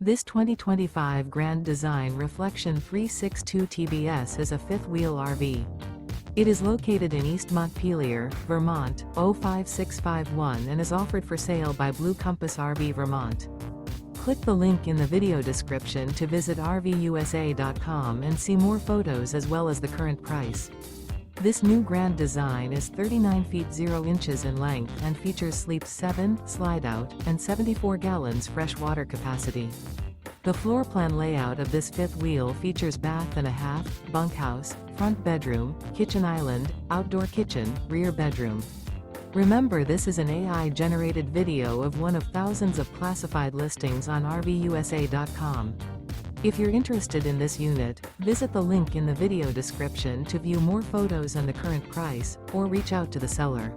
This 2025 Grand Design Reflection 362 TBS is a fifth-wheel RV. It is located in East Montpelier, Vermont, 05651 and is offered for sale by Blue Compass RV Vermont. Click the link in the video description to visit RVUSA.com and see more photos as well as the current price. This new Grand Design is 39 feet 0 inches in length and features sleeps 7, slide-out, and 74 gallons fresh water capacity. The floor plan layout of this fifth wheel features bath and a half, bunkhouse, front bedroom, kitchen island, outdoor kitchen, rear bedroom. Remember, this is an AI-generated video of one of thousands of classified listings on RVUSA.com. If you're interested in this unit, visit the link in the video description to view more photos and the current price, or reach out to the seller.